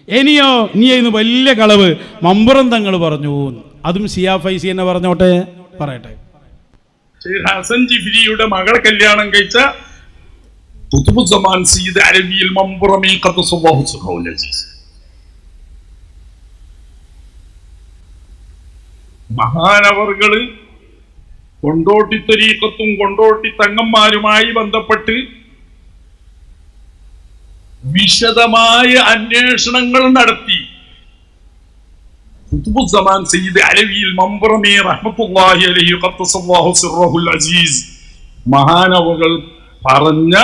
ഇനിയോ ഇന്ന് വലിയ കളവ് മമ്പുറം തങ്ങൾ പറഞ്ഞു, അതും സിയാ ഫൈസി എന്നെ പറഞ്ഞോട്ടെ, പറയട്ടെ. ഹസൻ ജിഫ്രിയുടെ മകളെ കല്യാണം കഴിച്ച ഖുത്ബുസ്സമാൻ സയ്യിദ് അലവിയിൽ മമ്പുറമി ഖദ്ദസല്ലാഹു സിർറഹുൽ അസീസ് മഹാനവർകള് കൊണ്ടോട്ടി തരീഖത്തും കൊണ്ടോട്ടി തങ്ങന്മാരുമായി ബന്ധപ്പെട്ട് വിശദമായ അന്വേഷണങ്ങൾ നടത്തി. ഖുത്ബുസ്സമാൻ സയ്യിദ് അലവിയിൽ മമ്പുറമി റഹ്മത്തുള്ളാഹി അലൈഹി ഖദ്ദസല്ലാഹു സിർറഹുൽ അസീസ് മഹാനവകൾ പറഞ്ഞ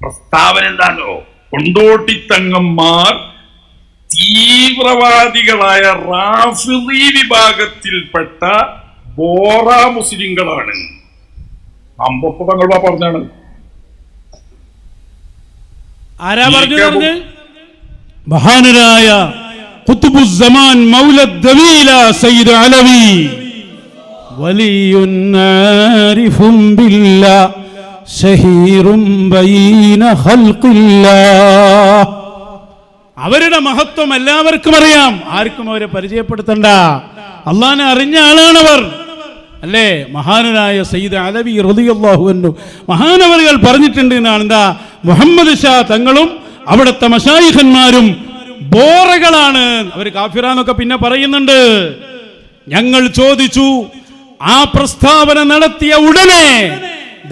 പ്രസ്താവന എന്താണോ, കൊണ്ടോട്ടി തങ്ങന്മാർ തീവ്രവാദികളായ റാഫിളി വിഭാഗത്തിൽപ്പെട്ട ബോറ മുസ്ലിങ്ങളാണ്. അമ്പപ്പ തങ്ങൾ പറഞ്ഞാണ്. ആരാ പറഞ്ഞു? മഹാനരായ ഖുത്ബുസ്സമാൻ മൗലദ് ദവീല സയ്യിദ് അലവി വലിയുൻ ആരിഫുൻ ബില്ലാഹ് ശഹീറുൻ ബൈന ഖൽഖില്ലാഹ്. അവരുടെ മഹത്വം എല്ലാവർക്കും അറിയാം, ആർക്കും അവരെ പരിചയപ്പെടുത്തണ്ട. അള്ളാഹനെ അറിഞ്ഞ ആളാണവർ, അല്ലേ? മഹാനായ സയ്യിദ് അലവി റളിയല്ലാഹു അൻഹു മഹാനവറുകൾ പറഞ്ഞിട്ടുണ്ട് എന്നാണ്. എന്താ? മുഹമ്മദ് ഷാ തങ്ങളും അവിടുത്തെ മശായിഖന്മാരും ബോറകളാണ്, അവർ കാഫിറാന്നൊക്കെ പിന്നെ പറയുന്നുണ്ട്. ഞങ്ങൾ ചോദിച്ചു, ആ പ്രസ്താവന നടത്തിയ ഉടനെ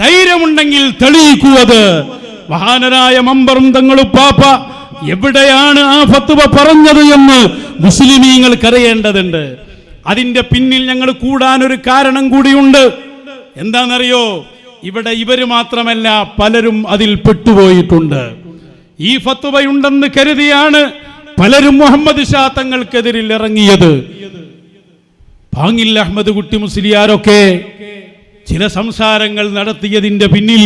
ധൈര്യമുണ്ടെങ്കിൽ തെളിയിക്കുവത്. മഹാനരായ മമ്പറും തങ്ങളുപ്പാപ്പ എവിടെയാണ് ആ ഫത്വ പറഞ്ഞത് എന്ന് മുസ്ലിമീങ്ങൾക്കറിയേണ്ടതുണ്ട്. അതിന്റെ പിന്നിൽ ഞങ്ങൾ കൂടാൻ ഒരു കാരണം കൂടിയുണ്ട്. എന്താണെന്നറിയോ? ഇവിടെ ഇവര് മാത്രമല്ല, പലരും അതിൽ പെട്ടുപോയിട്ടുണ്ട്. ഈ ഫത്വയുണ്ടെന്ന് കരുതിയാണ് പലരും മുഹമ്മദ് ഷാ തങ്ങൾക്കെതിരിൽ ഇറങ്ങിയത്. ഭാങ്ങിൽ അഹമ്മദ് കുട്ടി മുസ്ലിയാരൊക്കെ ചില സംസാരങ്ങൾ നടത്തിയതിന്റെ പിന്നിൽ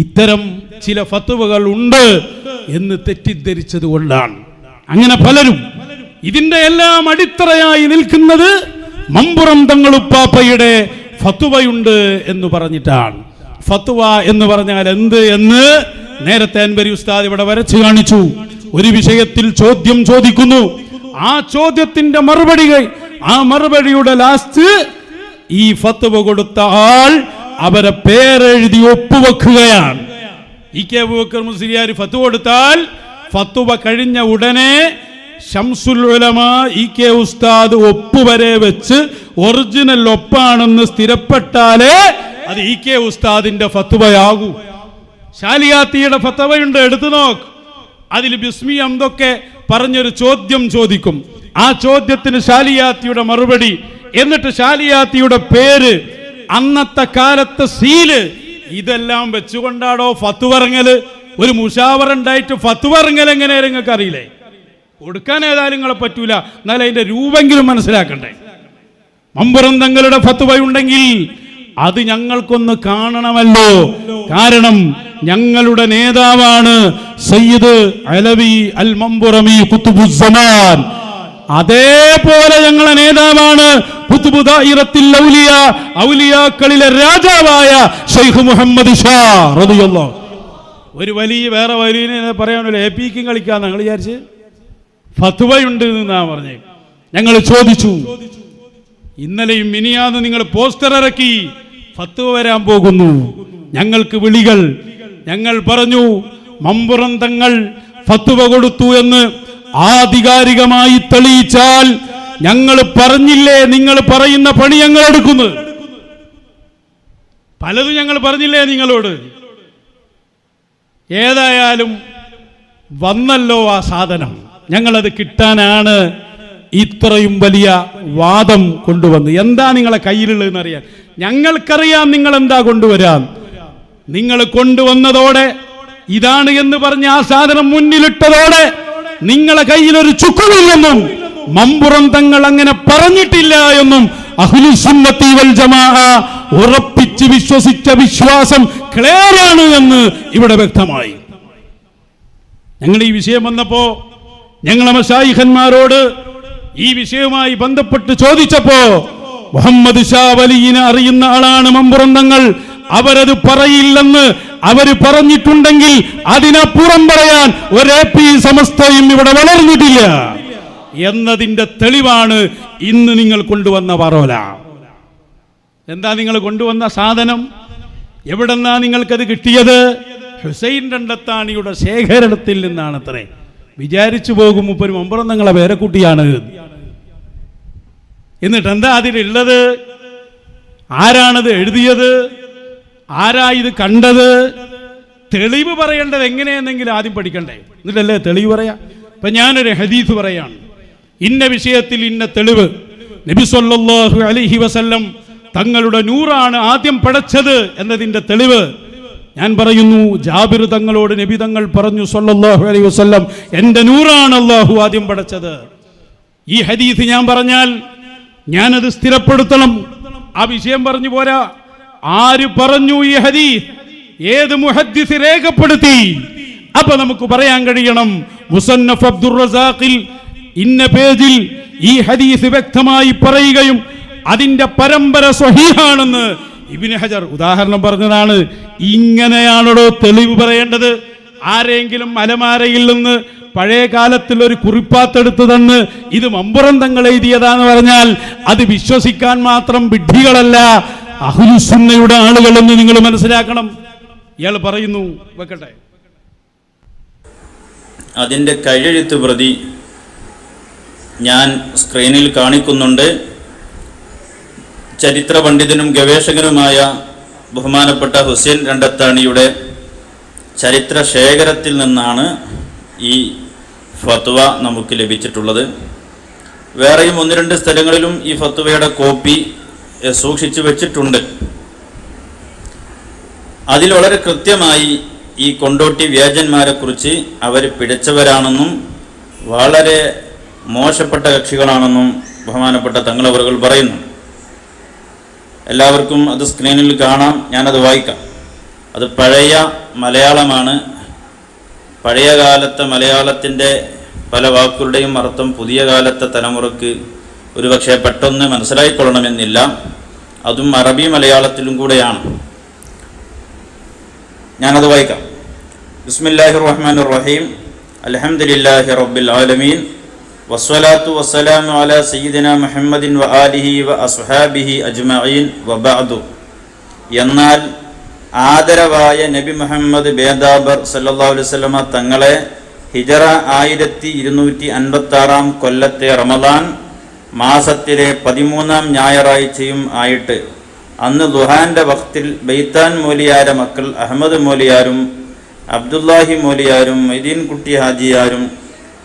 ഇത്തരം ചില ഫത്വകൾ ഉണ്ട് എന്ന് തെറ്റിദ്ധരിച്ചത് കൊണ്ടാണ്. അങ്ങനെ പലരും ഇതിന്റെ എല്ലാം അടിത്തറയായി നിൽക്കുന്നത് മമ്പുറം തങ്ങളുപ്പാപ്പയുടെ ഫത്വയുണ്ട് എന്ന് പറഞ്ഞിട്ടാണ്. ഫത്വ എന്ന് പറഞ്ഞാൽ എന്ത് എന്ന് നേരത്തെ അൻവരി ഉസ്താദ് ഇവിടെ വരച്ചു കാണിച്ചു. ഒരു വിഷയത്തിൽ ചോദ്യം ചോദിക്കുന്നു, ആ ചോദ്യത്തിന്റെ മറുപടിയുടെ ലാസ്റ്റ് ഈ ഫത്വ കൊടുത്ത ആൾ അവരെ പേരെഴുതി ഒപ്പുവെക്കുകയാണ്. ഇ കെ അബൂബക്കർ മുസ്ലിയാർ ഫത്വ കൊടുത്താൽ ഫത്വ കഴിഞ്ഞ ഉടനെ ശംസുൽ ഉലമാ ഇ കെ ഉസ്താദ് ഒപ്പുവരെ വെച്ച് ഒറിജിനൽ ഒപ്പാണെന്ന് സ്ഥിരപ്പെട്ടാലേ അത് ഇ കെ ഉസ്താദിന്റെ ഫത്വയാകൂ. ശാലിയാത്തിയുടെ ഫത്വയുണ്ട്, എടുത്തു നോക്ക്. അതിൽ ബിസ്മി എന്തൊക്കെ പറഞ്ഞൊരു ചോദ്യം ചോദിക്കും. ആ ചോദ്യത്തിന് ശാലിയാത്തിയുടെ മറുപടി, എന്നിട്ട് ശാലിയാത്തിയുടെ പേര്, അന്നത്തെ കാലത്തെ സീല്, ഇതെല്ലാം വെച്ചുകൊണ്ടാടോ ഫത്വ ഇറങ്ങല്. ഒരു മുഷാവറ ഉണ്ടായിട്ട് ഫത്വ ഇറങ്ങൽ എങ്ങനെ നിങ്ങൾക്ക് അറിയില്ലേ? കൊടുക്കാൻ ഏതായാലും നിങ്ങളെ പറ്റൂല, എന്നാലും അതിന്റെ രൂപെങ്കിലും മനസ്സിലാക്കണ്ടേ. മമ്പുറം തങ്ങളുടെ ഫത്വ ഉണ്ടെങ്കിൽ അത് ഞങ്ങൾക്കൊന്ന് കാണണമല്ലോ. കാരണം ഞങ്ങളുടെ നേതാവാണ് സയ്യിദ് അലവി അൽ മമ്പുറമി ഖുത്ബുസ്സമാൻ. അതേപോലെ ഞങ്ങളുടെ നേതാവാണ് ഖുത്ബു ദായിറത്തുൽ ഔലിയ, ഔലിയാക്കളിലെ രാജാവായ ശൈഖ് മുഹമ്മദ് ഷാ റളിയല്ലാഹു. ഒരു വലിയ വേറെ വലിയ പറയാനല്ലോ, എപിക്കും കളിക്കാന്ന് ഞങ്ങൾ വിചാരിച്ച്. ഫത്വയുണ്ട് എന്നാ പറഞ്ഞേ. ഞങ്ങൾ ചോദിച്ചു, ഇന്നലെയും മിനിയാന്ന് നിങ്ങൾ പോസ്റ്റർ ഇറക്കി ഫത്വ വരാൻ പോകുന്നു, ഞങ്ങൾക്ക് വിളികൾ. ഞങ്ങൾ പറഞ്ഞു, മമ്പുറം തങ്ങൾ ഫത്വ കൊടുത്തു എന്ന് ആധികാരികമായി തെളിയിച്ചാൽ ഞങ്ങൾ പറഞ്ഞില്ലേ നിങ്ങൾ പറയുന്ന പണി ഞങ്ങൾ എടുക്കുന്നു. പലതും ഞങ്ങൾ പറഞ്ഞില്ലേ നിങ്ങളോട്. ഏതായാലും വന്നല്ലോ ആ സാധനം, ഞങ്ങളത് കിട്ടാനാണ് ഇത്രയും വലിയ വാദം കൊണ്ടുവന്ന്. എന്താ നിങ്ങളെ കയ്യിലുള്ളതെന്ന് അറിയാൻ ഞങ്ങൾക്കറിയാം നിങ്ങൾ എന്താ കൊണ്ടുവരാൻ. നിങ്ങൾ കൊണ്ടുവന്നതോടെ, ഇതാണ് എന്ന് പറഞ്ഞ ആ സാധനം മുന്നിലിട്ടതോടെ നിങ്ങളെ കയ്യിൽ ഒരു ചുക്കുമില്ലെന്നും മമ്പുറം തങ്ങൾ അങ്ങനെ പറഞ്ഞിട്ടില്ല എന്നും അഹ്ലുസുന്നത്തി വൽ ജമാഅ ഉറപ്പിച്ച് വിശ്വസിച്ച വിശ്വാസം ക്ലിയറാണ് എന്ന് ഇവിടെ വ്യക്തമായി. ഞങ്ങൾ ഈ വിഷയം വന്നപ്പോ ഞങ്ങളെ മശായിഖന്മാരോട് ഈ വിഷയവുമായി ബന്ധപ്പെട്ട് ചോദിച്ചപ്പോ, മുഹമ്മദ് ഷാ വലിയിനെ അറിയുന്ന ആളാണ് മമ്പുറം തങ്ങൾ, അവരത് പറയില്ലെന്ന് അവര് പറഞ്ഞിട്ടുണ്ടെങ്കിൽ അതിനപ്പുറം പറയാൻ ഒരു AP സമസ്തയും ഇവിടെ വളർന്നിട്ടില്ല എന്നതിന്റെ തെളിവാണ് ഇന്ന് നിങ്ങൾ കൊണ്ടുവന്ന പറോല. എന്താ നിങ്ങൾ കൊണ്ടുവന്ന സാധനം? എവിടെന്നാ നിങ്ങൾക്കത് കിട്ടിയത്? ഹുസൈൻ രണ്ടത്താണിയുടെ ശേഖരണത്തിൽ നിന്നാണത്രേ. വിചാരിച്ചു പോകും മുപ്പര് മമ്പുറം നിങ്ങളെ പേരക്കുട്ടിയാണ്. എന്നിട്ട് എന്താ അതിലുള്ളത്? ആരാണത് എഴുതിയത്? ആരാ ഇത് കണ്ടത്? തെളിവ് പറയേണ്ടത് എങ്ങനെയെന്നെങ്കിലും ആദ്യം പഠിക്കണ്ടേ, എന്നിട്ടല്ലേ തെളിവ് പറയാ. ഇപ്പൊ ഞാനൊരു ഹദീസ് പറയാണ്, ഇന്ന വിഷയത്തിൽ ഇന്ന തെളിവ്. നബി സല്ലല്ലാഹു അലൈഹി വസല്ലം തങ്ങളുടെ നൂറാണ് ആദ്യം പടച്ചത് എന്നതിന്റെ തെളിവ് ഞാൻ പറയുന്നു. ജാബിർ തങ്ങളോട് നബി തങ്ങൾ പറഞ്ഞു സല്ലല്ലാഹു അലൈഹി വസല്ലം, എൻ്റെ നൂറാണ് അല്ലാഹു ആദ്യം പടച്ചത്. ഈ ഹദീസ് ഞാൻ പറഞ്ഞാൽ ഞാനത് സ്ഥിരപ്പെടുത്തണം. ആ വിഷയം പറഞ്ഞു പോരാ. ആര് പറഞ്ഞു ഈ ഹദീസ്? ഏത് മുഹദ്ദിസ് രേഖപ്പെടുത്തി? അപ്പൊ നമുക്ക് പറയാൻ കഴിയണം, മുസന്നഫ് അബ്ദുർ റസാഖിൽ ഇന്ന പേജിൽ ഈ ഹദീസ് വ്യക്തമായി പറയുകയും അതിന്റെ പരമ്പര സ്വഹീഹാണെന്ന് ഇബ്നു ഹജർ ഉദാഹരണം പറഞ്ഞതാണ്. ഇങ്ങനെയാണോ തെളിവ് പറയേണ്ടത്? ആരെങ്കിലും അലമാരയിൽ നിന്ന് പഴയ കാലത്തിൽ ഒരു കുറിപ്പാത്തെടുത്ത് തന്ന് ഇത് മമ്പുറം തങ്ങൾ എഴുതിയതാന്ന് പറഞ്ഞാൽ അത് വിശ്വസിക്കാൻ മാത്രം വിഡ്ഢികളല്ല അഹ്ലുസുന്നയുടെ ആളുകളെന്ന് നിങ്ങൾ മനസ്സിലാക്കണം. ഇയാൾ പറയുന്നു, വെക്കട്ടെ. അതിൻ്റെ കയ്യെഴുത്ത് പ്രതി ഞാൻ സ്ക്രീനിൽ കാണിക്കുന്നുണ്ട്. ചരിത്ര പണ്ഡിതനും ഗവേഷകനുമായ ബഹുമാനപ്പെട്ട ഹുസൈൻ രണ്ടത്താണിയുടെ ചരിത്ര ശേഖരത്തിൽ നിന്നാണ് ഈ ഫത്വ നമുക്ക് ലഭിച്ചിട്ടുള്ളത്. വേറെയും 1-2 സ്ഥലങ്ങളിലും ഈ ഫത്വയുടെ കോപ്പി സൂക്ഷിച്ചു വെച്ചിട്ടുണ്ട്. അതിൽ വളരെ കൃത്യമായി ഈ കൊണ്ടോട്ടി വ്യാജന്മാരെ കുറിച്ച് അവർ പിഴച്ചവരാണെന്നും വളരെ മോശപ്പെട്ട കക്ഷികളാണെന്നും ബഹുമാനപ്പെട്ട തങ്ങളവറുകൾ പറയുന്നു. എല്ലാവർക്കും അത് സ്ക്രീനിൽ കാണാം, ഞാനത് വായിക്കാം. അത് പഴയ മലയാളമാണ്. പഴയ കാലത്തെ മലയാളത്തിൻ്റെ പല വാക്കുകളുടെയും അർത്ഥം പുതിയ കാലത്തെ തലമുറക്ക് ഒരുപക്ഷെ പെട്ടെന്ന് മനസ്സിലായിക്കൊള്ളണമെന്നില്ല. അതും അറബി മലയാളത്തിലും കൂടെയാണ്. ഞാനത് വായിക്കാം. ബിസ്മില്ലാഹിർ റഹ്മാനിർ റഹീം. അൽഹംദുലില്ലാഹി റബ്ബിൽ ആലമീൻ വസ്സലാത്തു വസ്സലാമു അലാ സയ്യിദിനാ മുഹമ്മദിൻ വ ആലിഹി വ അസ്ഹാബിഹി അജ്മഈൻ വ ബഅദു. എന്നാൽ ആദരവായ നബി മുഹമ്മദ് ബേദാബർ സല്ലല്ലാഹു അലൈഹി വസല്ലമ തങ്ങളെ ഹിജറ 1256 കൊല്ലത്തെ റമദാൻ മാസത്തിലെ 13-ാം ഞായറാഴ്ചയും ആയിട്ട് അന്ന് ദുഹാന്റെ വഖ്തിൽ ബൈത്താൻ മൂലിയാര മക്കൾ അഹമ്മദ് മൂലിയാരും അബ്ദുല്ലാഹി മൂലിയാരും മൊയ്തീൻ കുട്ടി ഹാജിയാരും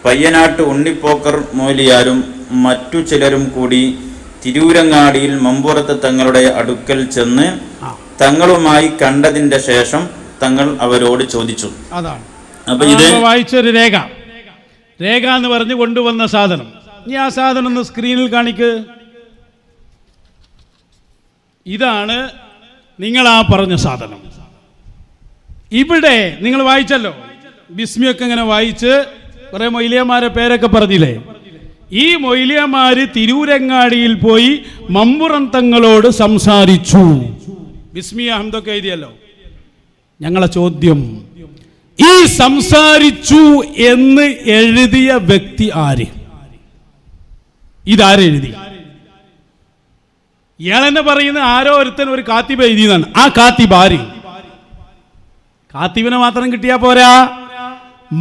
പയ്യനാട്ട് ഉണ്ണിപ്പോക്കർ മൂലിയാരും മറ്റു ചിലരും കൂടി തിരൂരങ്ങാടിയിൽ മമ്പുറത്ത് തങ്ങളുടെ അടുക്കൽ ചെന്ന് തങ്ങളുമായി കണ്ടതിന്റെ ശേഷം തങ്ങൾ അവരോട് ചോദിച്ചു. അതാണ് അപ്പൊ ഇത് വായിച്ചൊരു രേഖ എന്ന് പറഞ്ഞു കൊണ്ടുവന്ന സാധനം. ഇനി ആ സാധനം ഒന്ന് സ്ക്രീനിൽ കാണിക്ക്. ഇതാണ് നിങ്ങൾ ആ പറഞ്ഞ സാധനം. ഇവിടെ നിങ്ങൾ വായിച്ചല്ലോ, ബിസ്മിയൊക്കെ ഇങ്ങനെ വായിച്ച് കുറെ മൊയ്ലിയന്മാരെ പേരൊക്കെ പറഞ്ഞില്ലേ. ഈ മൊയ്ലിയന്മാര് തിരൂരങ്ങാടിയിൽ പോയി മമ്പുറം തങ്ങളോട് സംസാരിച്ചു. ബിസ്മി അഹമ്മദൊക്കെ എഴുതിയല്ലോ. ഞങ്ങളെ ചോദ്യം, ഈ സംസാരിച്ചു എന്ന് എഴുതിയ വ്യക്തി ആര്? ഇതാരെഴുതി? ഇയാളെന്നെ പറയുന്ന ആരോ ഒരുത്തൻ ഒരു കാത്തിബ് എഴുതിയതാണ്. ആ കാത്തിബ് ആര്? കാത്തിബിനെ മാത്രം കിട്ടിയാ പോരാ,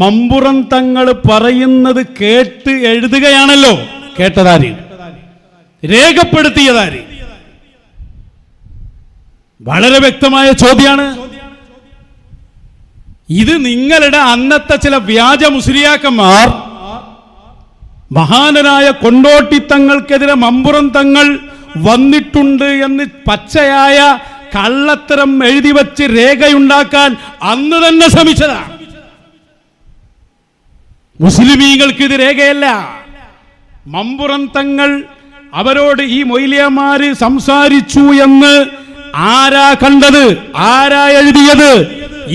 മമ്പുറം തങ്ങൾ പറയുന്നത് കേട്ട് എഴുതുകയാണല്ലോ. കേട്ടതാര്? രേഖപ്പെടുത്തിയതാര്? വളരെ വ്യക്തമായ ചോദ്യമാണ്. ഇത് നിങ്ങളുടെ അന്നത്തെ ചില വ്യാജ മുസ്ലിയാക്കന്മാർ മഹാനരായ കൊണ്ടോട്ടി തങ്ങൾക്കെതിരെ മമ്പുറം തങ്ങൾ വന്നിട്ടുണ്ട് എന്ന് പച്ചയായ കള്ളത്തരം എഴുതി വച്ച് രേഖയുണ്ടാക്കാൻ അന്ന് തന്നെ ശ്രമിച്ചതാണ്. മുസ്ലിമീങ്ങൾക്ക് ഇത് രേഖയല്ല. മമ്പുറം തങ്ങൾ അവരോട് ഈ മൊയ്ലിയന്മാര് സംസാരിച്ചു എന്ന് ആരാ കണ്ടത്? ആരാ എഴുതിയത്?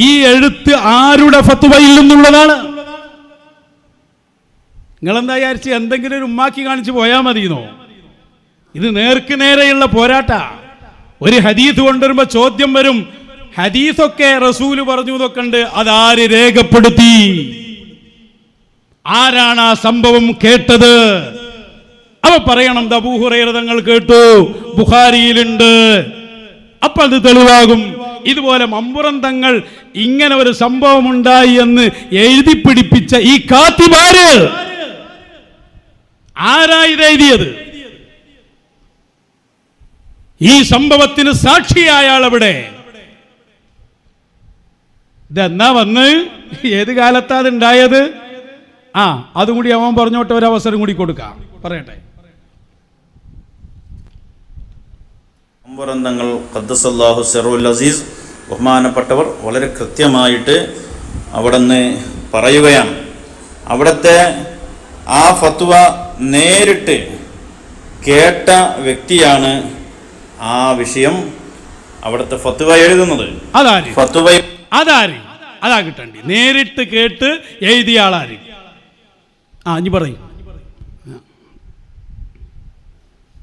ഈ എഴുത്ത് ആരുടെ ഫത്വയിൽ നിന്നുള്ളതാണ്? നിങ്ങളെന്താ വിചാരിച്ച് എന്തെങ്കിലും ഒരു ഉമ്മാക്കി കാണിച്ച് പോയാൽ മതിയെന്നോ? ഇത് നേർക്ക് നേരെയുള്ള പോരാട്ട. ഒരു ഹദീസ് കൊണ്ടുവരുമ്പോൾ ചോദ്യം വരും, ഹദീസൊക്കെ റസൂല് പറഞ്ഞു എന്നൊക്കെ ഉണ്ട്. അതാര് രേഖപ്പെടുത്തി? ആരാണ് ആ സംഭവം കേട്ടത്? അവ പറയണം അബൂ ഹുറൈറ തങ്ങൾ കേട്ടു, ബുഖാരിയിലുണ്ട്. അപ്പൊ അത് തെളിവാകും. ഇതുപോലെ മമ്പുറം തങ്ങൾ ഇങ്ങനെ ഒരു സംഭവം ഉണ്ടായി എന്ന് എഴുതി പിടിപ്പിച്ച ഈ കാത്തിബാര് ആരാ ഇത് എഴുതിയത്? ഈ സംഭവത്തിന് സാക്ഷിയായ ആളെവിടെ? ഇതെന്നാ വന്ന് ഏത് കാലത്താ അത് ഉണ്ടായത്? അതും കൂടി അവൻ പറഞ്ഞോട്ടെ, ഒരവസരം കൂടി കൊടുക്കാം, പറയട്ടെ. മമ്പുറന്തങ്ങൾ ഖദ്ദസല്ലാഹു സിറുൽ അസീസ് ബഹുമാനപ്പെട്ടവർ വളരെ കൃത്യമായിട്ട് അവിടുന്ന് പറയുകയാണ്. അവിടുത്തെ ആ ഫത്വ നേരിട്ട് കേട്ട വ്യക്തിയാണ് ആ വിഷയം അവിടുത്തെ ഫത്വ എഴുതുന്നത്. ഫത്വ അതാ കിട്ടണ്ടി. നേരിട്ട് കേട്ട് എഴുതിയ ആളാര്? ഇനി പറയും.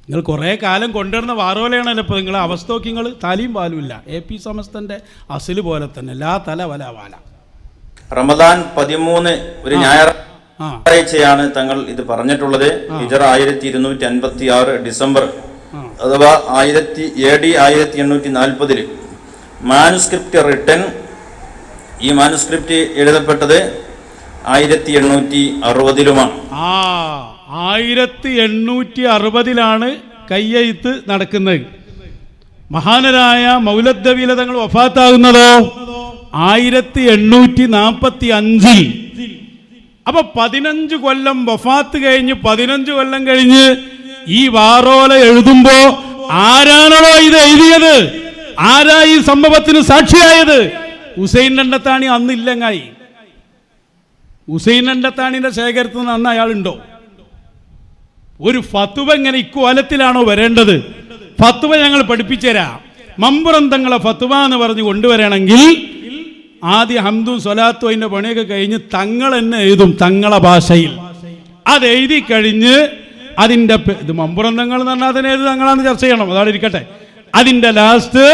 നിങ്ങൾ കുറേ കാലം കൊണ്ടുവരുന്ന വാറോലയാണല്ലോ ഇപ്പോൾ നിങ്ങളെ അവസ്ഥ നോക്കി. നിങ്ങൾ തലയും പാലും ഇല്ല. AP സമസ്തന്റെ അസില് പോലെ തന്നെ ലാ തല വല വാല. റമദാൻ 13 ഒരു ഞായറാഴ്ചയാണ് തങ്ങൾ ഇത് പറഞ്ഞിട്ടുള്ളത്. ഹിജറ 1256 ഡിസംബർ അഥവാ AD 1840 മാനുസ്ക്രിപ്റ്റ് റിട്ടൺ. ഈ മാനുസ്ക്രിപ്റ്റ് എഴുതപ്പെട്ടത് 1860-ലുമാണ്. 1860-ലാണ് കയ്യെഴുത്ത് നടക്കുന്നത്. മഹാനരായ മൗലദ്ദവീല തങ്ങൾ വഫാത്താകുന്നതോ 1845. അപ്പൊ 15 കൊല്ലം വഫാത്ത് കഴിഞ്ഞ് 15 കൊല്ലം കഴിഞ്ഞ് ഈ വാറോല എഴുതുമ്പോ ആരാണോ ഇത് എഴുതിയത്? ആരാ ഈ സംഭവത്തിന് സാക്ഷിയായത്? ഹുസൈൻ രണ്ടത്താണി അന്നില്ലങ്ങായി. ഹുസൈൻ രണ്ടത്താണിന്റെ ശേഖരത്തിൽ നിന്ന് അന്ന് അയാളുണ്ടോ? ഒരു ഫത്വ ഇങ്ങനെ ഇക്കോലത്തിലാണോ വരേണ്ടത്? ഫത്വ ഞങ്ങൾ പഠിപ്പിച്ചുതരാം. മമ്പുറം തങ്ങളെ ഫത്വ എന്ന് പറഞ്ഞ് കൊണ്ടുവരണമെങ്കിൽ ആദ്യം ഹംദും സ്വലാത്തും അതിന്റെ പണിയൊക്കെ കഴിഞ്ഞ് തങ്ങൾ തന്നെ എഴുതും തങ്ങളെ ഭാഷയിൽ. അത് എഴുതി കഴിഞ്ഞ് അതിന്റെ ഇത് മമ്പുറം തങ്ങൾ എന്ന് പറഞ്ഞാൽ അതിനേത് തങ്ങളാന്ന് ചർച്ച ചെയ്യണം. അതാണ് ഇരിക്കട്ടെ. അതിന്റെ ലാസ്റ്റ്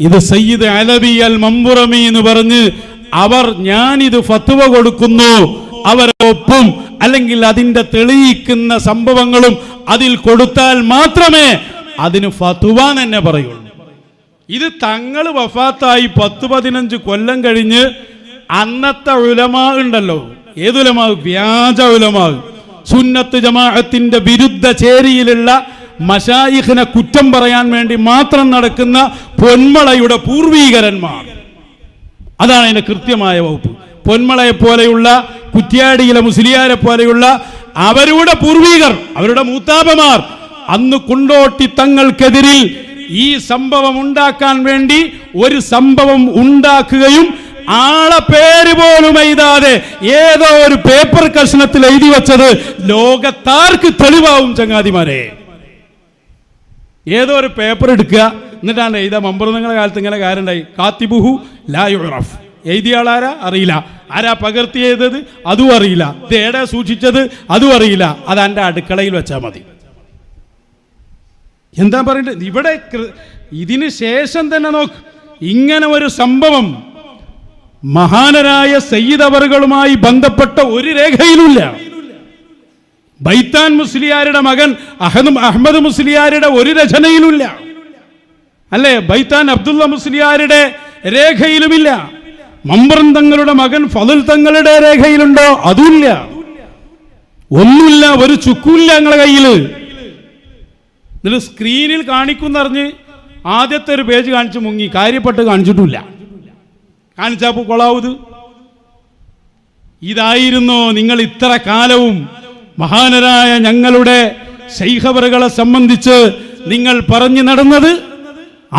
ഇത് സയ്യിദ് അലവി അൽ മമ്പുറമി എന്ന് പറഞ്ഞ് ഞാനിത് ഫത്വ കൊടുക്കുന്നു, അവരൊപ്പം അല്ലെങ്കിൽ അതിന്റെ തെളിയിക്കുന്ന സംഭവങ്ങളും അതിൽ കൊടുത്താൽ മാത്രമേ അതിന് ഫത്വ തന്നെ പറയുള്ളൂ. ഇത് തങ്ങൾ വഫാത്തായി 10-15 കൊല്ലം കഴിഞ്ഞ് അന്നത്തെ ഉലമാ ഉണ്ടല്ലോ, ഏതുലമാ? വ്യാജ ഉലമാ, സുന്നത്ത് ജമാഅത്തിന്റെ വിരുദ്ധ ചേരിയിലുള്ള മശായിഖിനെ കുറ്റം പറയാൻ വേണ്ടി മാത്രം നടക്കുന്ന പൊന്മളയുടെ പൂർവീകരന്മാർ. അതാണ് അതിന്റെ കൃത്യമായ വകുപ്പ്. പൊന്മളയെ പോലെയുള്ള കുറ്റ്യാടിയിലെ മുസ്ലിയാരെ പോലെയുള്ള അവരുടെ പൂർവീകർ, അവരുടെ മൂത്താപ്പമാർ അന്ന് കൊണ്ടോട്ടി തങ്ങൾക്കെതിരിൽ ഈ സംഭവം ഉണ്ടാക്കാൻ വേണ്ടി ഒരു സംഭവം ഉണ്ടാക്കുകയും ആളെ പേര് പോലും എഴുതാതെ ഏതോ ഒരു പേപ്പർ കഷ്ണത്തിൽ എഴുതി വെച്ചത് ലോകത്താർക്ക് തെളിവാവും ചങ്ങാതിമാരെ. ഏതോ ഒരു പേപ്പർ എടുക്കുക, എന്നിട്ടാണ് എഴുതാ. മമ്പുറം നിങ്ങളുടെ കാലത്ത് ഇങ്ങനെ കാര്യം ഉണ്ടായി. കാത്തിബുഹു ലാ യുറഫ്, എഴുതിയ ആളാരാ അറിയില്ല, ആരാ പകർത്തി എഴുതത് അതും അറിയില്ല, തേടെ സൂക്ഷിച്ചത് അതും അറിയില്ല. അത് എൻ്റെ അടുക്കളയിൽ വെച്ചാൽ മതി. എന്താ പറയണ്ടത്? ഇവിടെ ഇതിന് ശേഷം തന്നെ നോക്ക്, ഇങ്ങനെ ഒരു സംഭവം മഹാനരായ സയ്യിദ് അവറുകളുമായി ബന്ധപ്പെട്ട ഒരു രേഖയിലുമില്ല. ബൈത്താൻ മുസ്ലിയാരുടെ മകൻ അഹമ്മദ് മുസ്ലിയാരുടെ ഒരു രചനയിലുമില്ല, അല്ലേ? ബൈത്താൻ അബ്ദുള്ള മുസ്ലിയാരുടെ രേഖയിലുമില്ല. മമ്പുറം തങ്ങളുടെ മകൻ ഫضൽ തങ്ങളുടെ രേഖയിലുണ്ടോ? അതുമില്ല. ഒന്നുമില്ല, ഒരു ചുക്കുമില്ല ഞങ്ങളുടെ കയ്യില്. ഇതിൽ സ്ക്രീനിൽ കാണിക്കുന്നറിഞ്ഞ് ആദ്യത്തെ ഒരു പേജ് കാണിച്ച് മുങ്ങി, കാര്യപ്പെട്ട് കാണിച്ചിട്ടില്ല. കാണിച്ചപ്പോൾ കൊളാവൂത്. ഇതായിരുന്നോ നിങ്ങൾ ഇത്ര കാലവും മഹാനരായ ഞങ്ങളുടെ ശൈഖവറുകളെ സംബന്ധിച്ച് നിങ്ങൾ പറഞ്ഞു നടന്നത്?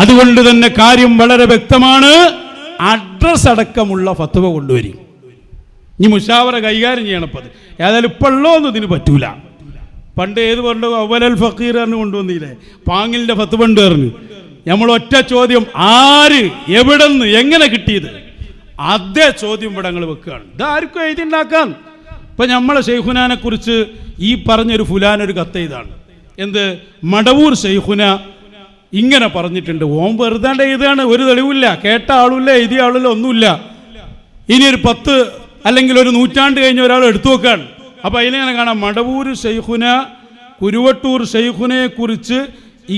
അതുകൊണ്ട് തന്നെ കാര്യം വളരെ വ്യക്തമാണ്. അഡ്രസ് അടക്കമുള്ള ഫത്വ കൊണ്ടുവരും. ഇനി മുഷാവറ കൈകാര്യം ചെയ്യണപ്പത്. ഏതായാലും ഇപ്പോഴൊന്നും ഇതിന് പറ്റൂല. പണ്ട് ഏത് പണ്ട് അവലൽ ഫക്കീറിന് കൊണ്ടുവന്നില്ലേ, പാങ്ങിലിന്റെ ഫത്വ കൊണ്ട് പറഞ്ഞു. നമ്മൾ ഒറ്റ ചോദ്യം, ആര് എവിടെന്ന് എങ്ങനെ കിട്ടിയത്? അതേ ചോദ്യം ഇവിടെ ഞങ്ങൾ വെക്കുകയാണ്. ഇതാർക്കും എഴുതിണ്ടാക്കാൻ. ഇപ്പൊ നമ്മളെ ശൈഖുനാനെ കുറിച്ച് ഈ പറഞ്ഞൊരു ഫുലാൻ ഒരു കത്ത് ഇതാണ്. എന്ത്? മടവൂർ ശൈഖുന ഇങ്ങനെ പറഞ്ഞിട്ടുണ്ട്. ഓൻ വെറുതാണ്ട് എഴുതാണ്, ഒരു തെളിവില്ല, കേട്ട ആളുമില്ല, എഴുതിയ ആളുമില്ല, ഒന്നുമില്ല. ഇനി ഒരു 10 അല്ലെങ്കിൽ ഒരു നൂറ്റാണ്ട് കഴിഞ്ഞ ഒരാൾ എടുത്തു വെക്കാണ്. അപ്പോൾ അതിലിങ്ങനെ കാണാം, മടവൂർ ശൈഖുന, കുരുവട്ടൂർ ശൈഖുനയെ കുറിച്ച്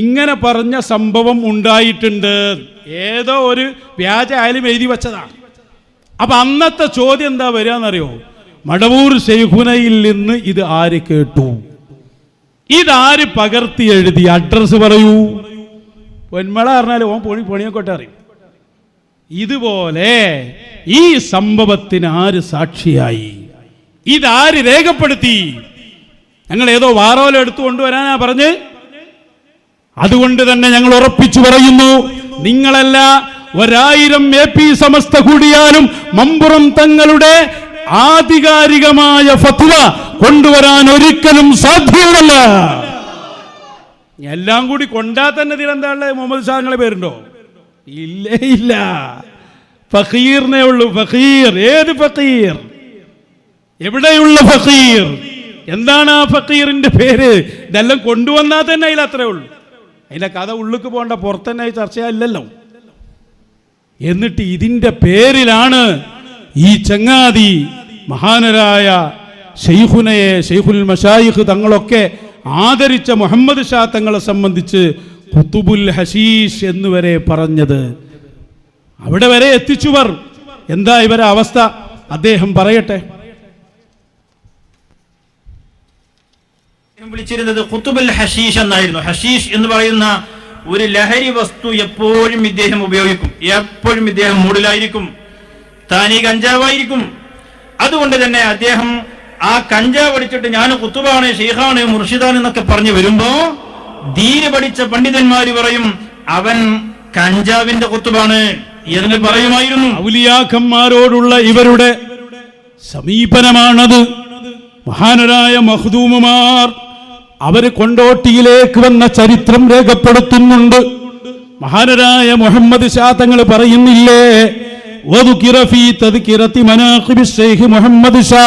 ഇങ്ങനെ പറഞ്ഞ സംഭവം ഉണ്ടായിട്ടുണ്ട്. ഏതോ ഒരു വ്യാജ ആയാലും എഴുതി വെച്ചതാണ്. അപ്പം അന്നത്തെ ചോദ്യം എന്താ വരികയെന്നറിയോ? മടവൂർ ശൈഖുനയിൽ നിന്ന് ഇത് ആര് കേട്ടു, ഇതാര് പകർത്തി എഴുതി, അഡ്രസ് പറയൂ. പൊന്മള പറഞ്ഞാൽ ഓൻ പൊണിയൊക്കെ അറിയും. ഇതുപോലെ ഈ സംഭവത്തിന് ആര് സാക്ഷിയായി, ഇതാര് രേഖപ്പെടുത്തി? ഞങ്ങൾ ഏതോ വാറോല എടുത്തു കൊണ്ടുവരാനാ പറഞ്ഞ്. അതുകൊണ്ട് തന്നെ ഞങ്ങൾ ഉറപ്പിച്ചു പറയുന്നു, നിങ്ങളല്ല 1000 AP സമസ്ത കൂടിയാലും മമ്പുറം തങ്ങളുടെ ആധികാരികമായ ഫത്വ കൊണ്ടുവരാൻ ഒരിക്കലും സാധ്യമല്ല. എല്ലാം കൂടി കൊണ്ടാ തന്നെ ഇതിലെന്താ ഉള്ളത്? മുഹമ്മദ് ഷാങ്ങളെ പേരുണ്ടോ? ഇല്ലേ, ഇല്ല. ഫഖീറിനെ ഉള്ളൂ. ഫഖീർ ഏത് ഫഖീർ? എവിടെയുള്ള ഫഖീർ? എന്താണ് ആ ഫഖീറിന്റെ പേര്? ഇതെല്ലാം കൊണ്ടുവന്നാൽ തന്നെ അതിൽ അത്രേ ഉള്ളൂ. അതിന്റെ കഥ ഉള്ളിക്ക് പോകേണ്ട, പുറത്തന്നെ ചർച്ചയില്ലല്ലോ. എന്നിട്ട് ഇതിന്റെ പേരിലാണ് ഈ ചങ്ങാതി മഹാനരായ ശൈഖുനയെ, ശൈഖുൽ മശായിഖ് തങ്ങളൊക്കെ ആദരിച്ച മുഹമ്മദ് ഷാ തങ്ങളെ സംബന്ധിച്ച് ഖുതുബുൽ ഹശീഷ് എന്നുവരെ പറഞ്ഞത്. അവിടെ വരെ എത്തിച്ചുവർ. എന്താ ഇവരെ അവസ്ഥ? അദ്ദേഹം പറയട്ടെ. വിളിച്ചിരുന്നത് ഖുതുബുൽ ഹശീഷ് എന്നായിരുന്നു. ഹശീഷ് എന്ന് പറയുന്ന ഒരു ലഹരി വസ്തു എപ്പോഴും ഇദ്ദേഹം ഉപയോഗിക്കും. എപ്പോഴും ഇദ്ദേഹം മൂഡിലായിരിക്കും. താനീ കഞ്ചാവായിരിക്കും. അതുകൊണ്ട് തന്നെ അദ്ദേഹം ആ കഞ്ചാവ് പഠിച്ചിട്ട് ഞാൻ ഖുതുബാണ്, ഷെയ്ഖാണ്, മുർഷിദാണ് എന്നൊക്കെ പറഞ്ഞു വരുമ്പോ ദീന് പഠിച്ച പണ്ഡിതന്മാര് പറയും അവൻ കഞ്ചാവിന്റെ ഖുതുബാണ് എന്ന് പറയുമായിരുന്നു. ഔലിയാക്കന്മാരോടുള്ള ഇവരുടെ സമീപനമാണത്. മഹാനരായ മഖ്ദൂമുമാർ അവര് കൊണ്ടോട്ടിയിലേക്ക് വന്ന ചരിത്രം രേഖപ്പെടുത്തുന്നുണ്ട്. മഹാനരായ മുഹമ്മദ് ഷാ തങ്ങൾ പറയുന്നില്ലേ, വദുകിറ ഫീ തദ്കിറതി മനാഖിബി ശൈഖ് മുഹമ്മദ് ഷാ.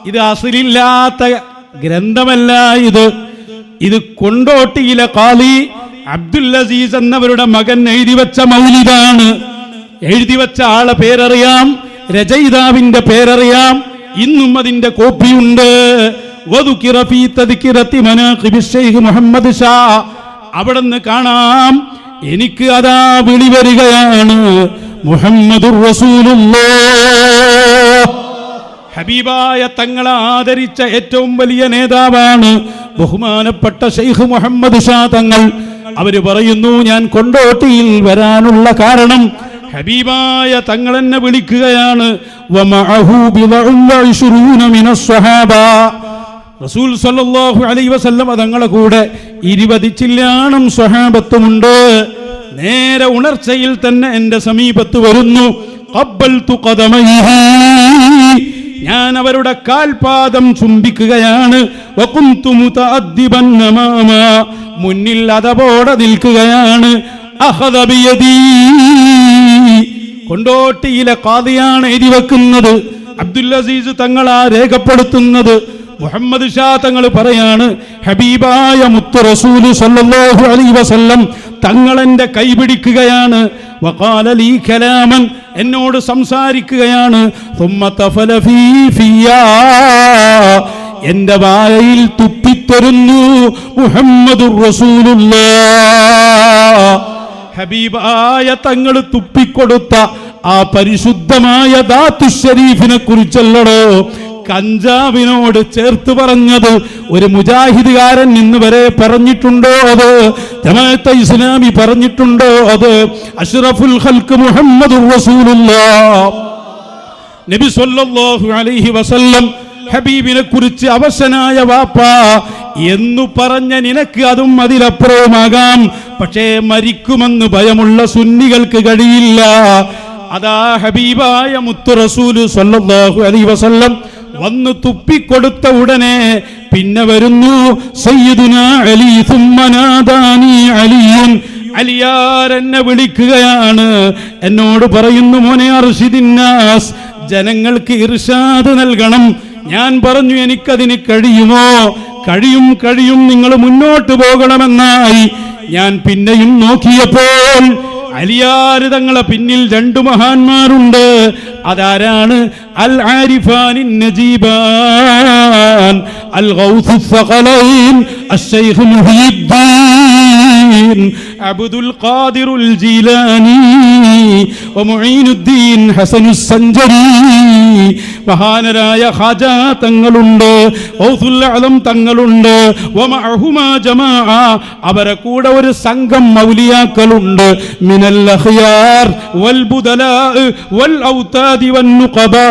ഇത് അസ്ലില്ലാത്ത ഗ്രന്ഥമല്ല. ഇത് കൊണ്ടോട്ടിയിലെ ഖാലി അബ്ദുൽ അസീസ് എന്നവരുടെ മകൻ എഴുതി വെച്ച മൗലിദാണ്. എഴുതി വെച്ച ആളെ പേരറിയാം, രചയിതാവിന്റെ പേരറിയാം. ഇന്നും അതിന്റെ കോപ്പിയുണ്ട്. വദുകിറ ഫീ തദ്കിറതി മനാഖിബി ശൈഖ് മുഹമ്മദ് ഷാ. അവിടുന്ന് കാണാം, എനിക്ക് അതാ വിളി വരികയാണ്, മുഹമ്മദുർ റസൂലുള്ളാഹ്. ഹബീബായ തങ്ങളെ ആദരിച്ച ഏറ്റവും വലിയ നേതാവാണ് ബഹുമാനപ്പെട്ട ശൈഖ് മുഹമ്മദ് ഷാ തങ്ങൾ. അവര് പറയുന്നു, ഞാൻ കൊണ്ടോട്ടിയിൽ വരാനുള്ള കാരണം ഹബീബായ തങ്ങൾ എന്നെ വിളിക്കുകയാണ്. വമഅഹു ബിദഉൻ വഇശ്റൂന മിനസ് സ്വഹാബ. റസൂൽ സല്ലല്ലാഹു അലൈഹി വസല്ലം തങ്ങളുടെ കൂടെ 20 ചില്ലാണം സ്വഹാബത്തുമുണ്ട്. നേരെ ഉണർച്ചയിൽ തന്നെ എന്റെ സമീപത്ത് വരുന്നു. ഖബ്ബൽതു ഖദമൈഹി. ഞാൻ അവരുടെ കാൽപാദം ചുംബിക്കുകയാണ്. വകുന്തു മുതഅദ്ദിബൻ അമാമ. മുന്നിൽ അതപോടെ നിൽക്കുകയാണ്. അഖദ ബിയദി. കൊണ്ടോട്ടിയിലെ ഖാദിയാണ് എഴുതി വെക്കുന്നത്. അബ്ദുൽ അസീസ് തങ്ങളാ രേഖപ്പെടുത്തുന്നത്. മുഹമ്മദ് ഷാ തങ്ങൾ പറയാണ്, ഹബീബായ മുത്ത് റസൂൽ സല്ലല്ലാഹു അലൈഹി വസല്ലം തങ്ങൾ എൻ്റെ കൈപിടിക്കുകയാണ്. വഖാല ലീ കലാമൻ. എന്നോട് സംസാരിക്കുകയാണ്. സുമ്മ തഫല ഫീ ഫിയാ. എൻ്റെ വായിൽ തുപ്പിത്തരുന്നു. മുഹമ്മദുർ റസൂലുള്ളാഹ്. ഹബീബായ തങ്ങൾ തുപ്പിക്കൊടുത്ത ആ പരിശുദ്ധമായ ദാത്തു ശരീഫിനെ കുറിച്ചല്ലടോ കഞ്ചാവിനോട് ചേർത്ത് പറഞ്ഞത്. ഒരു മുജാഹിദുകാരൻ ഇന്ന് വരെ പറഞ്ഞിട്ടുണ്ടോ? അത് ജമാഅത്തെ ഇസ്ലാമി പറഞ്ഞിട്ടുണ്ടോ? അത് അഷ്റഫുൽ ഖൽഖ് മുഹമ്മദുർ റസൂലുള്ളാഹ്. നബി സല്ലല്ലാഹു അലൈഹി വസല്ലം ഹബീബിനെ കുറിച്ച് അവശനായ വാപ്പ എന്നു പറഞ്ഞ നിനക്ക് അതും അതിലപ്പുറവുമാകാം. പക്ഷേ മരിക്കുമെന്ന് ഭയമുള്ള സുന്നികൾക്ക് കഴിയില്ല. അതാ ഹബീബായ മുത്തു റസൂൽ സല്ലല്ലാഹു അലൈഹി വസല്ലം വന്ന് തുപ്പിക്കൊടുത്ത ഉടനെ പിന്നെ വരുന്നു സയ്യിദുനാ അലി. സുമ്മ നാദാനി അലിയുൻ. അലിയാർ എന്നെ വിളിക്കുകയാണ്. എന്നോട് പറയുന്നു, മോനെ അർശിദിന്നാസ്, ജനങ്ങൾക്ക് ഇർഷാദ് നൽകണം. ഞാൻ പറഞ്ഞു, എനിക്കതിന് കഴിയുമോ? കഴിയും, നിങ്ങൾ മുന്നോട്ട് പോകണമെന്നായി. ഞാൻ പിന്നെയും നോക്കിയപ്പോൾ അലിയാര് തങ്ങളെ പിന്നിൽ രണ്ടു മഹാന്മാരുണ്ട്. അതാരാണ്? അൽ ആരിഫാനിൻ നജീബാൻ അൽ ഗൗസുസ് സഖലൈൻ അശ്ശൈഖ് മുഹീദ്ദീൻ അബ്ദുൽ ഖാദിറുൽ ജീലാനി വമുഈനുദ്ദീൻ ഹസനുസ് സഞ്ചരി. മഹാനരായ ഖാജ തങ്ങളുണ്ട്, ഗൗസുൽ അഅലം തങ്ങളുണ്ട്. വമഅഹുമാ ജമാഅ, അവരെ കൂടെ ഒരു സംഘം മൗലിയാക്കളുണ്ട്. മിനൽ അഖ്യാർ വൽ ബുദലാ വൽ ഔതാദി വൻ നുഖബാ.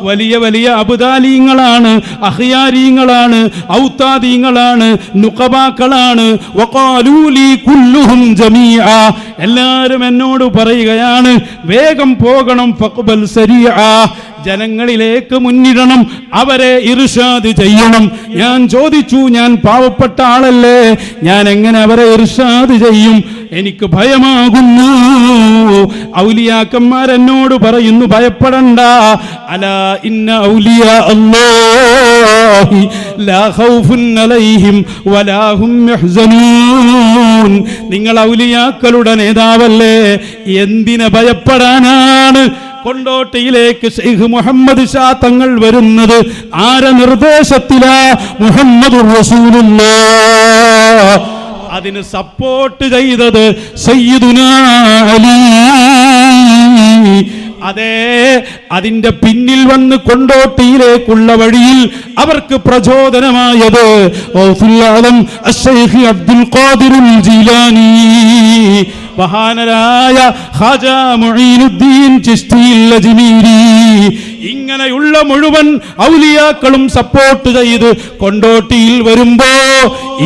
വലിയ വലിയ അബ്ദാലീങ്ങളാണ്, അഖ്യാരീങ്ങളാണ്, ഔതാദീങ്ങളാണ്, നുഖബാക്കളാണ്. വഖാലൂ ലീ കുല്ലുഹും ജമീഅ, എല്ലാവരും എന്നോട് പറയുകയാണ് വേഗം പോകണം. ഫഖ്ബൽ സരീഅ, ജനങ്ങളിലേക്ക് മുന്നിടണം, അവരെ ഇർഷാദ് ചെയ്യണം. ഞാൻ ചോദിച്ചു, ഞാൻ പാവപ്പെട്ട ആളല്ലേ, ഞാൻ എങ്ങനെ അവരെ ഇർഷാദ് ചെയ്യും? എനിക്ക് ഭയമാകുന്നു. ഔലിയാക്കന്മാർ എന്നോട് പറയുന്നു ഭയപ്പെടണ്ട. അലാ ഇന്ന ഔലിയാ അല്ലാഹി ലാ ഖൗഫുൻ അലൈഹിം വലാ ഹും യഹ്സനൂൻ. നിങ്ങൾ ഔലിയാക്കളുടെ നേതാവല്ലേ, എന്തിനെ ഭയപ്പെടാനാണ്? കൊണ്ടോട്ടിയിലേക്ക് ശൈഖ് മുഹമ്മദ് ഷാ തങ്ങൾ വരുന്നത് ആരെ നിർദ്ദേശത്തിലാ? മുഹമ്മദുർ റസൂലുള്ളാഹ്. അതിന് സപ്പോർട്ട് ചെയ്തത് സയ്യിദുനാ അലി. അതെ, അതിന്റെ പിന്നിൽ വന്ന് കൊണ്ടോട്ടിയിലേക്കുള്ള വഴിയിൽ അവർക്ക് പ്രചോദനമായത് ഗൗസുൽ ആലം അശ്ശൈഖ് അബ്ദുൽ ഖാദിറുൽ ജീലാനി, മഹാനരായ ഖാജാ മുഈനുദ്ദീൻ ചിശ്തിയിൽ അജ്മീരി. ഇങ്ങനെയുള്ള മുഴുവൻ ഔലിയാക്കളും സപ്പോർട്ട് ചെയ്ത് കൊണ്ടോട്ടിയിൽ വരുമ്പോ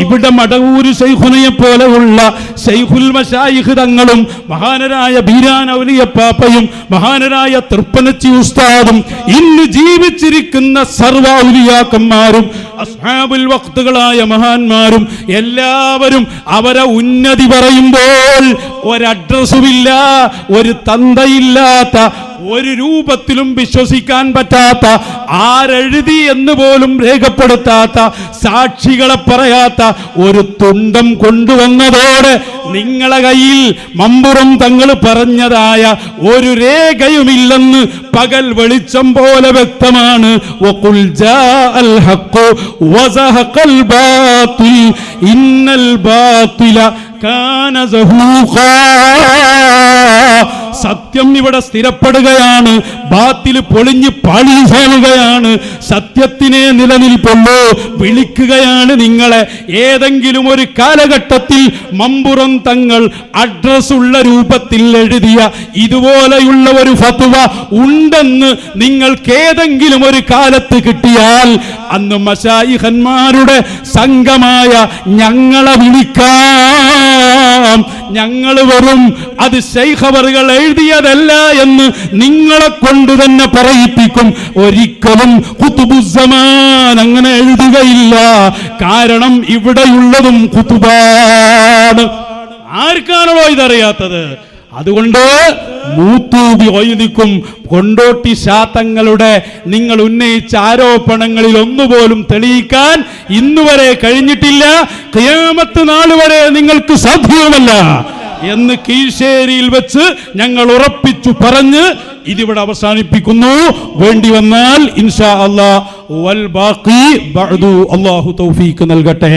ഇവിടെ മടവൂര് ശൈഖുനയെ പോലെയുള്ള ശൈഖുൽ മശായിഖ് തങ്ങളും മഹാനരായ ബീരാൻ ഔലിയപ്പാപ്പയും മഹാനരായ തൃപ്പനച്ചി ഉസ്താദും ഇന്ന് ജീവിച്ചിരിക്കുന്ന സർവ്വ ഔലിയാക്കന്മാരും അസ്ഹാബുൽ വഖ്തുകളായ മഹാന്മാരും എല്ലാവരും അവരെ ഉന്നതി പറയുമ്പോൾ ഒരഡ്രസ്സുമില്ല, ഒരു തന്തയില്ലാത്ത, ഒരു രൂപത്തിലും വിശ്വസിക്കാൻ പറ്റാത്ത, ആരെഴുതി എന്ന് പോലും രേഖപ്പെടുത്താത്ത, സാക്ഷികളെ പറയാത്ത ഒരു തുണ്ടം കൊണ്ടുവന്നതോടെ നിങ്ങളെ കയ്യിൽ മമ്പുറം തങ്ങൾ പറഞ്ഞതായ ഒരു രേഖയുമില്ലെന്ന് പകൽ വെളിച്ചം പോലെ വ്യക്തമാണ്. വഖുൽ ജാഅൽ ഹഖ് വസഹഖൽ ബാത്തിൽ ഇന്നൽ ബാത്തില കാന സഹൂഖാ. സത്യം ഇവിടെ സ്ഥിരപ്പെടുകയാണ്, ബാത്തിൽ പൊളിഞ്ഞ് പാളിസാവുകയാണ്. സത്യത്തിനെ നിലനിൽപ്പുള്ളൂ. വിളിക്കുകയാണ് നിങ്ങളെ. ഏതെങ്കിലും ഒരു കാലഘട്ടത്തിൽ മമ്പുറം തങ്ങൾ അഡ്രസ്സുള്ള രൂപത്തിൽ എഴുതിയ ഇതുപോലെയുള്ള ഒരു ഫത്വ ഉണ്ടെന്ന് നിങ്ങൾക്ക് ഏതെങ്കിലും ഒരു കാലത്ത് കിട്ടിയാൽ അന്ന് മശായിഖന്മാരുടെ സംഘമായ ഞങ്ങളെ വിളിക്കാം. ഞങ്ങൾ വരും. അത് ശൈഖ് അവറുകൾ എഴുതിയതല്ല എന്ന് നിങ്ങളെ കൊണ്ട് തന്നെ പറയിപ്പിക്കും. ഒരിക്കലും ഖുതുബുസ്സമാൻ അങ്ങനെ എഴുതുകയില്ല. കാരണം ഇവിടെയുള്ളതും ഖുതുബാണ്. ആർക്കാണല്ലോ ഇതറിയാത്തത്? അതുകൊണ്ട് മൂത്തൂബി ഒഴുതിക്കും. കൊണ്ടോട്ടി ശാതങ്ങളുടെ നിങ്ങൾ ഉന്നയിച്ച ആരോപണങ്ങളിൽ ഒന്നുപോലും തെളിയിക്കാൻ ഇന്നുവരെ കഴിഞ്ഞിട്ടില്ല. ഖിയാമത്ത് നാൾ വരെ നിങ്ങൾക്ക് സാധ്യമല്ല എന്ന് കീഴ്ശേരിയിൽ വെച്ച് ഞങ്ങൾ ഉറപ്പിച്ചു പറഞ്ഞ് ഇതിവിടെ അവസാനിപ്പിക്കുന്നു. വേണ്ടി വന്നാൽ ഇൻഷാ അല്ലാഹ് വൽ ബാഖി ബഅദു. അല്ലാഹു തൗഫീഖ് നൽകട്ടെ.